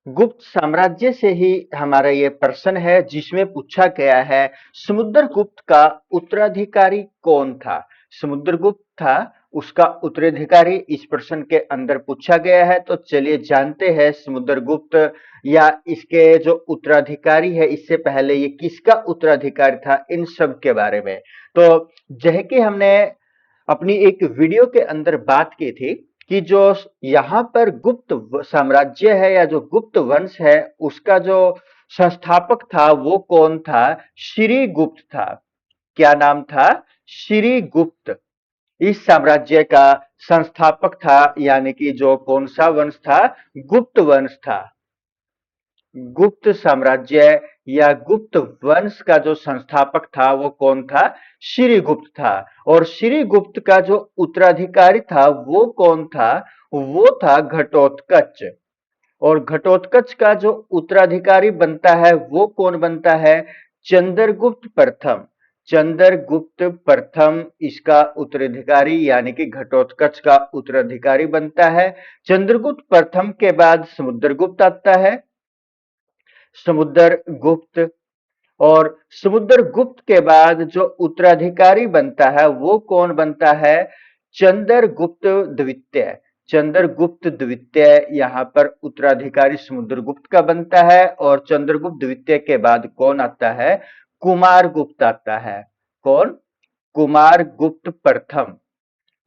गुप्त साम्राज्य से ही हमारा ये प्रश्न है जिसमें पूछा गया है समुद्रगुप्त का उत्तराधिकारी कौन था। समुद्रगुप्त था, उसका उत्तराधिकारी इस प्रश्न के अंदर पूछा गया है। तो चलिए जानते हैं समुद्रगुप्त या इसके जो उत्तराधिकारी है, इससे पहले ये किसका उत्तराधिकारी था, इन सब के बारे में। तो जह कि हमने अपनी एक वीडियो के अंदर बात की थी कि जो यहाँ पर गुप्त साम्राज्य है या जो गुप्त वंश है, उसका जो संस्थापक था वो कौन था? श्रीगुप्त था। क्या नाम था? श्रीगुप्त इस साम्राज्य का संस्थापक था, यानी कि जो कौन सा वंश था? गुप्त वंश था। गुप्त साम्राज्य या गुप्त वंश का जो संस्थापक था वो कौन था? श्रीगुप्त था। और श्रीगुप्त का जो उत्तराधिकारी था वो कौन था? वो था घटोत्कच। और घटोत्कच का जो उत्तराधिकारी बनता है वो कौन बनता है? चंद्रगुप्त प्रथम। चंद्रगुप्त प्रथम इसका उत्तराधिकारी यानी कि घटोत्कच का उत्तराधिकारी बनता है। चंद्रगुप्त प्रथम के बाद समुद्रगुप्त आता है, समुद्रगुप्त। और समुद्रगुप्त के बाद जो उत्तराधिकारी बनता है वो कौन बनता है? चंद्रगुप्त द्वितीय। चंद्रगुप्त द्वितीय यहाँ पर उत्तराधिकारी समुद्रगुप्त का बनता है। और चंद्रगुप्त द्वितीय के बाद कौन आता है? कुमारगुप्त आता है। कौन? कुमारगुप्त प्रथम।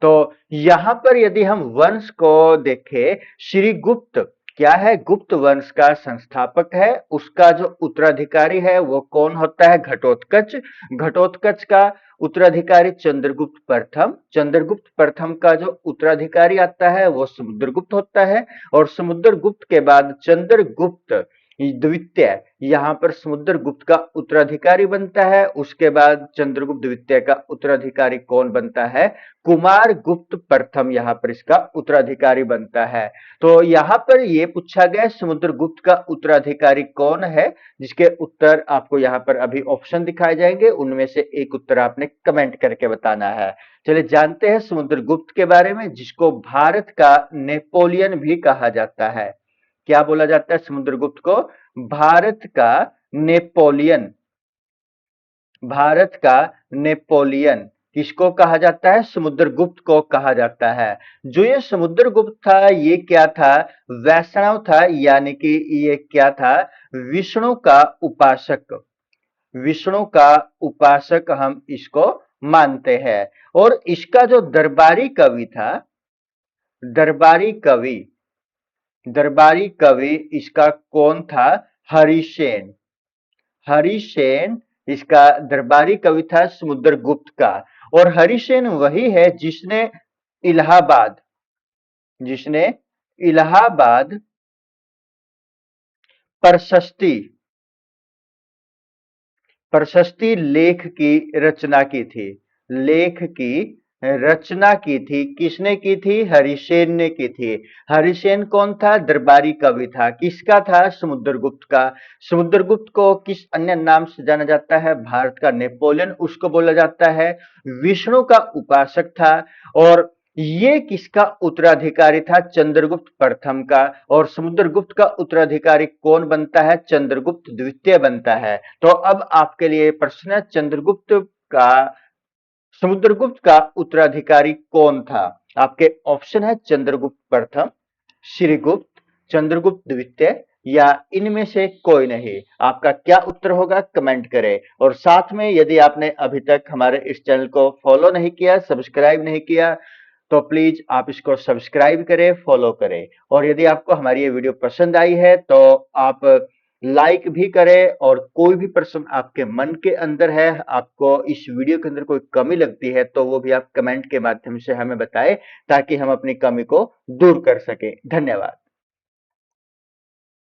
तो यहां पर यदि हम वंश को देखें, श्रीगुप्त क्या है? गुप्त वंश का संस्थापक है। उसका जो उत्तराधिकारी है वो कौन होता है? घटोत्कच। घटोत्कच का उत्तराधिकारी चंद्रगुप्त प्रथम। चंद्रगुप्त प्रथम का जो उत्तराधिकारी आता है वो समुद्रगुप्त होता है। और समुद्रगुप्त के बाद चंद्रगुप्त द्वितीय यहाँ पर समुद्रगुप्त का उत्तराधिकारी बनता है। उसके बाद चंद्रगुप्त द्वितीय का उत्तराधिकारी कौन बनता है? कुमारगुप्त प्रथम यहाँ पर इसका उत्तराधिकारी बनता है। तो यहाँ पर ये पूछा गया समुद्रगुप्त का उत्तराधिकारी कौन है, जिसके उत्तर आपको यहाँ पर अभी ऑप्शन दिखाए जाएंगे, उनमें से एक उत्तर आपने कमेंट करके बताना है। चलिए जानते हैं समुद्रगुप्त के बारे में, जिसको भारत का नेपोलियन भी कहा जाता है। क्या बोला जाता है समुद्रगुप्त को? भारत का नेपोलियन। भारत का नेपोलियन किसको कहा जाता है? समुद्रगुप्त को कहा जाता है। जो ये समुद्रगुप्त था ये क्या था? वैष्णव था, यानी कि ये क्या था? विष्णु का उपासक। विष्णु का उपासक हम इसको मानते हैं। और इसका जो दरबारी कवि था, दरबारी कवि, दरबारी कवि इसका कौन था? हरिसेन। हरिसेन इसका दरबारी कवि था समुद्रगुप्त का। और हरिसेन वही है इलाहाबाद जिसने इलाहाबाद प्रशस्ति प्रशस्ति लेख की रचना की थी। लेख की रचना की थी। किसने की थी? हरिसेन ने की थी। हरिसेन कौन था? दरबारी कवि था। किसका था? समुद्रगुप्त का। समुद्रगुप्त को किस अन्य नाम से जाना जाता है? भारत का नेपोलियन उसको बोला जाता है। विष्णु का उपासक था। और ये किसका उत्तराधिकारी था? चंद्रगुप्त प्रथम का। और समुद्रगुप्त का उत्तराधिकारी कौन बनता है? चंद्रगुप्त द्वितीय बनता है। तो अब आपके लिए प्रश्न है, का समुद्रगुप्त का उत्तराधिकारी कौन था? आपके ऑप्शन है चंद्रगुप्त प्रथम, श्रीगुप्त, चंद्रगुप्त द्वितीय या इनमें से कोई नहीं। आपका क्या उत्तर होगा कमेंट करें। और साथ में यदि आपने अभी तक हमारे इस चैनल को फॉलो नहीं किया, सब्सक्राइब नहीं किया, तो प्लीज आप इसको सब्सक्राइब करें, फॉलो करें। और यदि आपको हमारी ये वीडियो पसंद आई है तो आप लाइक भी करें। और कोई भी प्रश्न आपके मन के अंदर है, आपको इस वीडियो के अंदर कोई कमी लगती है, तो वो भी आप कमेंट के माध्यम से हमें बताएं, ताकि हम अपनी कमी को दूर कर सकें। धन्यवाद।